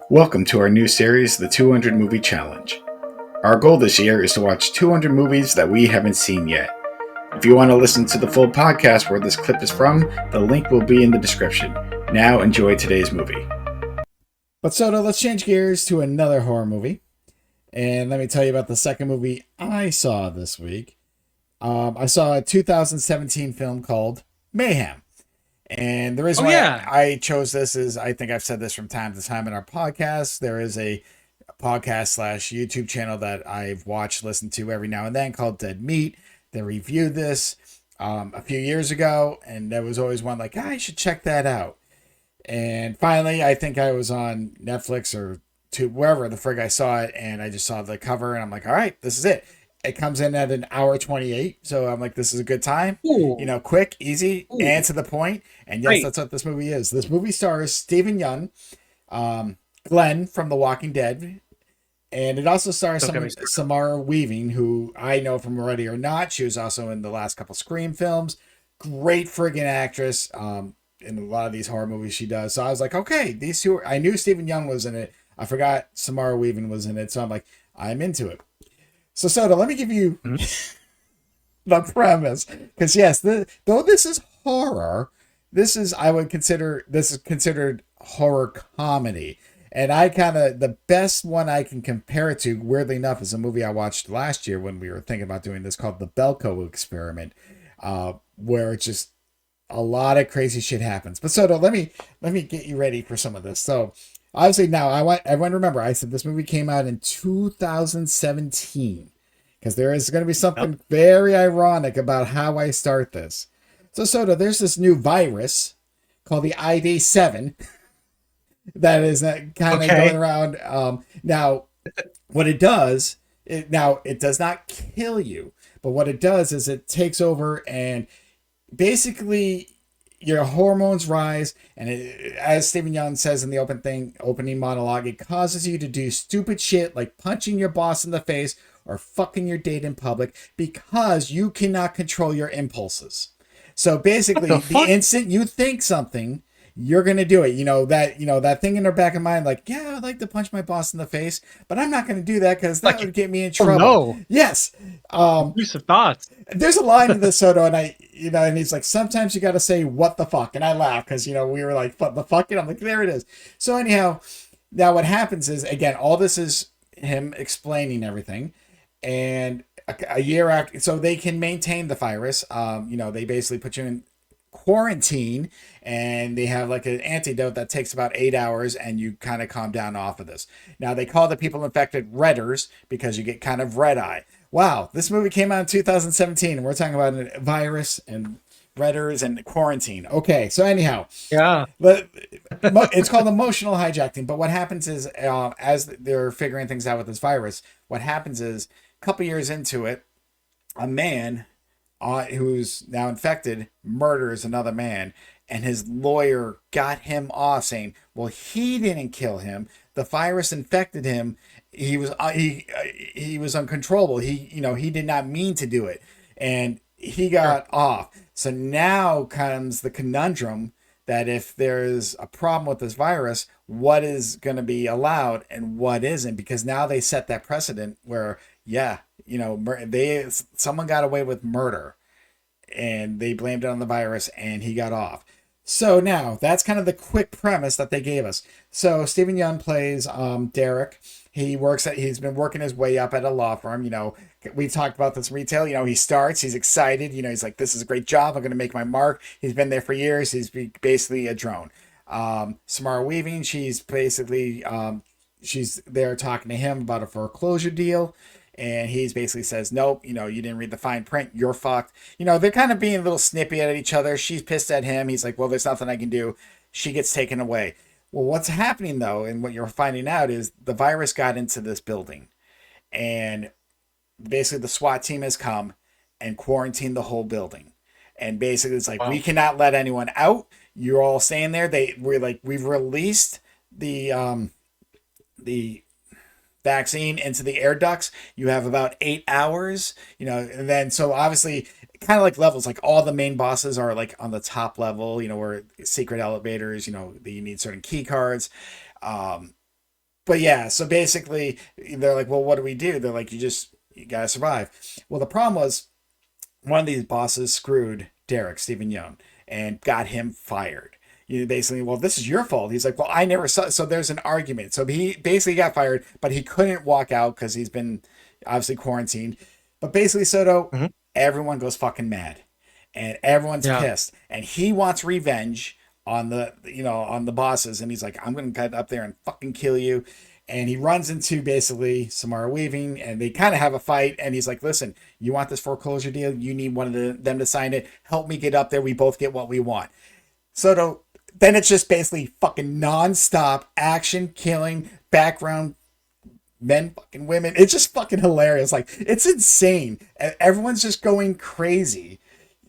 Welcome to our new series, The 200 Movie Challenge. Our goal this year is to watch 200 movies that we haven't seen yet. If you want to listen to the full podcast where this clip is from, the link will be in the description. Now enjoy today's movie. But Soto, let's change gears to another horror movie. And let me tell you about the second movie I saw this week. I saw a 2017 film called Mayhem. And the reason why I chose this is I think I've said this from time to time in our podcast. There is a podcast slash YouTube channel that I've watched, listened to every now and then called Dead Meat. They reviewed this a few years ago, and there was always one like, I should check that out. And finally, I think I was on Netflix or to wherever the frig I saw it, and I just saw the cover, and I'm like, all right, this is it. It comes in at an hour 28, so I'm like, this is a good time. Ooh. You know, quick, easy, Ooh. and to the point. And yes, Great. that's what this movie is. This movie stars Stephen Yeun, Glenn from The Walking Dead, and it also stars Samara Weaving, who I know from Ready or Not. She was also in the last couple Scream films. Great friggin' actress in a lot of these horror movies she does. So I was like, okay, these two, I knew Stephen Yeun was in it. I forgot Samara Weaving was in it. So I'm like, I'm into it. So Soda, let me give you the premise. Because yes, though this is horror, this is considered horror comedy. And the best one I can compare it to, weirdly enough, is a movie I watched last year when we were thinking about doing this called The Belko Experiment, where it's just a lot of crazy shit happens. But Soda, let me get you ready for some of this. So obviously now everyone remember I said this movie came out in 2017 because there is going to be something very ironic about how I start this. So Soda, there's this new virus called the ID7 that is kind of going around. Now, what it does, it does not kill you, but what it does is it takes over and basically your hormones rise, and as Stephen Yeun says in the opening monologue, it causes you to do stupid shit like punching your boss in the face or fucking your date in public because you cannot control your impulses. So basically, the instant you think something, you're going to do it. That thing in their back of mind, like, yeah, I'd like to punch my boss in the face, but I'm not going to do that because that would get me in trouble. No. Yes. Use of thoughts. There's a line in this Soto, and and he's like, sometimes you got to say, what the fuck? And I laugh because, we were like, what the fuck? And I'm like, there it is. So anyhow, now what happens is, again, all this is him explaining everything. And a year after, so they can maintain the virus. They basically put you in quarantine, and they have like an antidote that takes about 8 hours, and you kind of calm down off of this. Now they call the people infected redders because you get kind of red eye. Wow, this movie came out in 2017, and we're talking about a virus and redders and quarantine. Okay, so anyhow, but it's called emotional hijacking. But what happens is, as they're figuring things out with this virus, what happens is a couple years into it, a man who's now infected murders another man, and his lawyer got him off saying, well, he didn't kill him, the virus infected him, he was uncontrollable, he did not mean to do it, and he got off. So now comes the conundrum that if there's a problem with this virus, what is going to be allowed and what isn't, because now they set that precedent where someone got away with murder and they blamed it on the virus and he got off. So now that's kind of the quick premise that they gave us. So Stephen Yeun plays Derek. He's been working his way up at a law firm. We talked about this retail. He's excited. He's like, this is a great job. I'm going to make my mark. He's been there for years. He's basically a drone. Samara Weaving, she's basically, she's there talking to him about a foreclosure deal. And he basically says, nope, you didn't read the fine print. You're fucked. They're kind of being a little snippy at each other. She's pissed at him. He's like, well, there's nothing I can do. She gets taken away. Well, what's happening, though, and what you're finding out is the virus got into this building. And basically the SWAT team has come and quarantined the whole building. And basically it's like, we cannot let anyone out. You're all staying there. We've released the vaccine into the air ducts. You have about 8 hours, and then so obviously kind of like levels, like all the main bosses are like on the top level, where secret elevators, that you need certain key cards. But yeah, so basically they're like, well, what do we do? They're like, you gotta survive. Well, the problem was one of these bosses screwed Derek, Stephen Young, and got him fired. Basically, well, this is your fault. He's like, well, I never saw. So there's an argument. So he basically got fired, but he couldn't walk out because he's been obviously quarantined. But basically, Soto, everyone goes fucking mad, and everyone's pissed, and he wants revenge on the bosses, and he's like, I'm gonna get up there and fucking kill you. And he runs into basically Samara Weaving, and they kind of have a fight. And he's like, listen, you want this foreclosure deal? You need one of them to sign it. Help me get up there. We both get what we want. So then it's just basically fucking nonstop action, killing, background, men, fucking women. It's just fucking hilarious. Like, it's insane. Everyone's just going crazy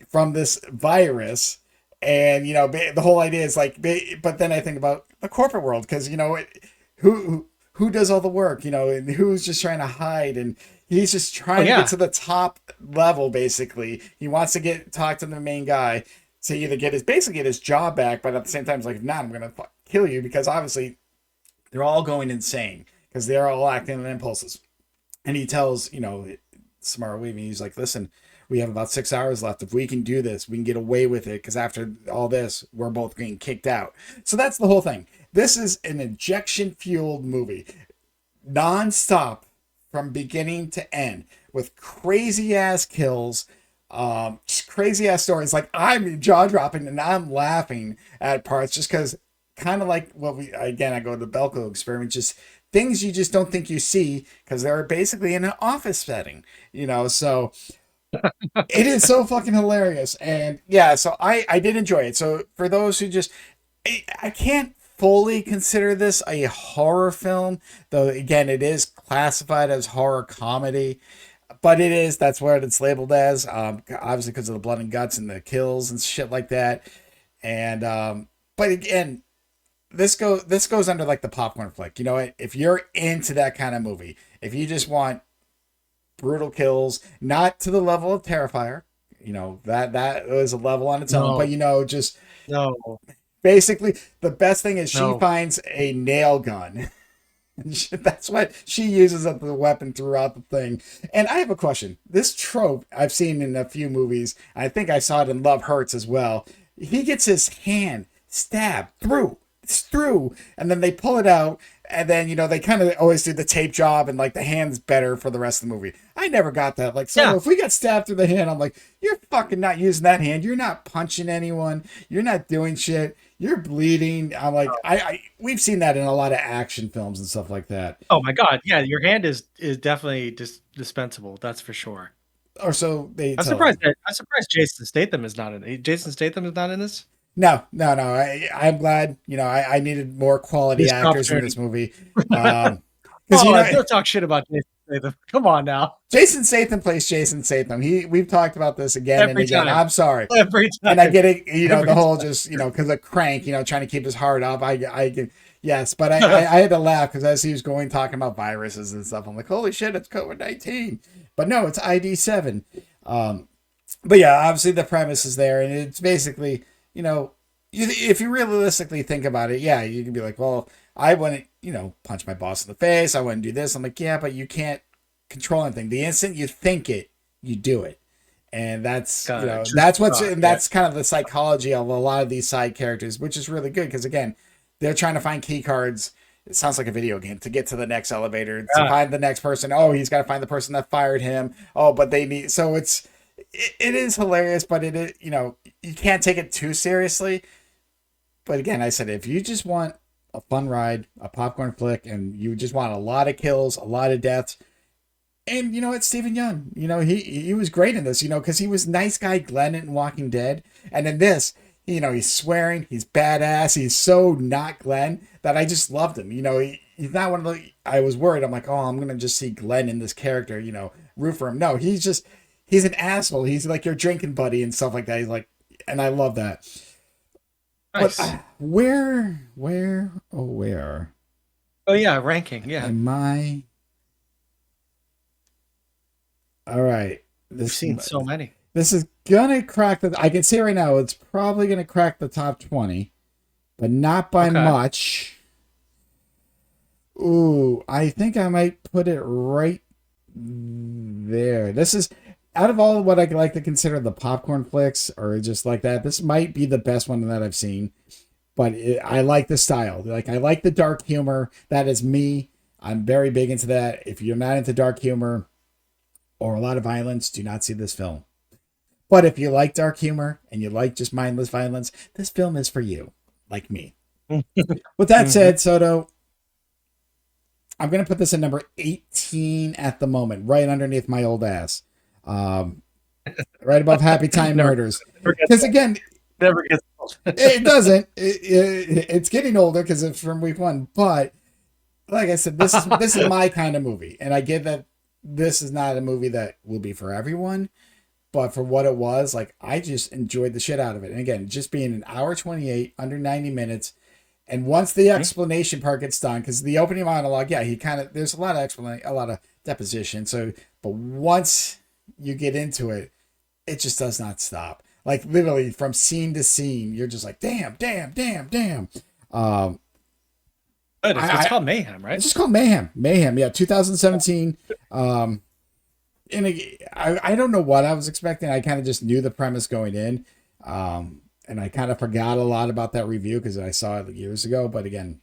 from this virus. And, the whole idea is like, but then I think about the corporate world, because, who does all the work, and who's just trying to hide, and he's just trying to get to the top level. Basically, he wants to talk to the main guy to either get his job back, but at the same time, it's like, nah, I'm gonna kill you, because obviously they're all going insane because they're all acting on impulses. And he tells Samara Weaving, he's like, listen, we have about 6 hours left. If we can do this, we can get away with it, because after all this, we're both getting kicked out. So that's the whole thing. This is an injection-fueled movie, non-stop from beginning to end, with crazy-ass kills, just crazy-ass stories. Like, I'm jaw-dropping, and I'm laughing at parts, just because, kind of like what I go to the Belko experiment, just things you just don't think you see, because they're basically in an office setting, so... It is so fucking hilarious. And yeah, so I did enjoy it. So for those who I can't fully consider this a horror film, though again, it is classified as horror comedy, but that's what it's labeled as, obviously because of the blood and guts and the kills and shit like that. And but again, this goes under like the popcorn flick. If you're into that kind of movie, if you just want brutal kills, not to the level of Terrifier, that was a level on its own, but just basically the best thing is she finds a nail gun. That's what she uses as the weapon throughout the thing. And I have a question. This trope I've seen in a few movies. I think I saw it in Love Hurts as well. He gets his hand stabbed through, and then they pull it out, and then they kind of always do the tape job, and like the hand's better for the rest of the movie. I never got that. Like, so if we got stabbed through the hand, I'm like, you're fucking not using that hand. You're not punching anyone. You're not doing shit. You're bleeding. I'm like, we've seen that in a lot of action films and stuff like that. Oh my god, yeah, your hand is definitely dispensable. That's for sure. Or so they. I'm surprised Jason Statham is not in it. Jason Statham is not in this. No. I'm glad. I needed more quality actors in this movie. Because don't talk shit about Jason Statham. Come on now. Jason Statham plays Jason Statham. We've talked about this again and again. I'm sorry. Every time. And I get it. The whole just because of Crank. Trying to keep his heart up. Yes, but I had to laugh because as he was talking about viruses and stuff, I'm like, holy shit, it's COVID-19. But no, it's ID7. But yeah, obviously the premise is there, and it's basically. If you realistically think about it, yeah, you can be like, well, I wouldn't, punch my boss in the face. I wouldn't do this. I'm like, yeah, but you can't control anything. The instant you think it, you do it. And that's, that's kind of the psychology of a lot of these side characters, which is really good. Because again, they're trying to find key cards. It sounds like a video game to get to the next elevator, to find the next person. Oh, he's got to find the person that fired him. Oh, but they need, so it is hilarious, but it is, you can't take it too seriously. But again, I said, if you just want a fun ride, a popcorn flick, and you just want a lot of kills, a lot of deaths, and it's Stephen Yeun. He was great in this, because he was nice guy Glenn in Walking Dead. And in this, he's swearing, he's badass, he's so not Glenn that I just loved him. He's not one of the, I was worried. I'm like, oh, I'm going to just see Glenn in this character, root for him. No, he's an asshole. He's like your drinking buddy and stuff like that. He's like, and I love that. Nice. But where? Oh yeah, ranking. Yeah. Am I? All right. We've seen so many. This is gonna crack the. I can say right now, it's probably gonna crack the top 20, but not by much. Ooh, I think I might put it right there. This is out of all what I like to consider the popcorn flicks or just like that. This might be the best one that I've seen, but I like the style. Like I like the dark humor. That is me. I'm very big into that. If you're not into dark humor or a lot of violence, do not see this film. But if you like dark humor and you like just mindless violence, this film is for you, like me. With that said, Soto, I'm going to put this at number 18 at the moment, right underneath my old ass. Right above Happy Time Murders. Because again, never gets old. It doesn't. It's getting older because it's from week one. But like I said, this is my kind of movie. And I get that this is not a movie that will be for everyone. But for what it was, like I just enjoyed the shit out of it. And again, just being an hour 28, under 90 minutes. And once the explanation part gets done, because the opening monologue, yeah, there's a lot of explanation, a lot of deposition. So, but once you get into it, it just does not stop. Like literally from scene to scene, you're just like, damn. It's called Mayhem, right? It's just called Mayhem. Mayhem, yeah, 2017. And I don't know what I was expecting. I kind of just knew the premise going in. And I kind of forgot a lot about that review because I saw it years ago. But again,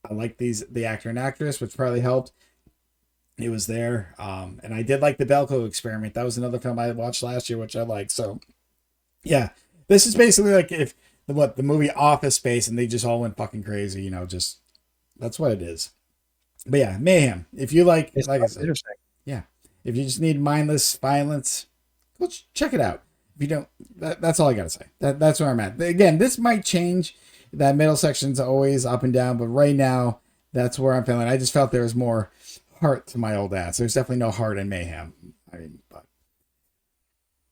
I like the actor and actress, which probably helped. It was there. And I did like the Belko Experiment. That was another film I watched last year, which I liked. So, yeah. This is basically like the movie Office Space and they just all went fucking crazy. Just that's what it is. But yeah, Mayhem. If you like I said, interesting. Yeah. If you just need mindless violence, go check it out. If you don't, that's all I gotta say. That's where I'm at. Again, this might change. That middle section's always up and down, but right now, that's where I'm feeling. I just felt there was more heart to my old ass. There's definitely no heart in Mayhem. I mean, but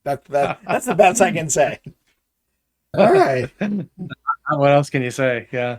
that's the best I can say. All right. What else can you say? Yeah.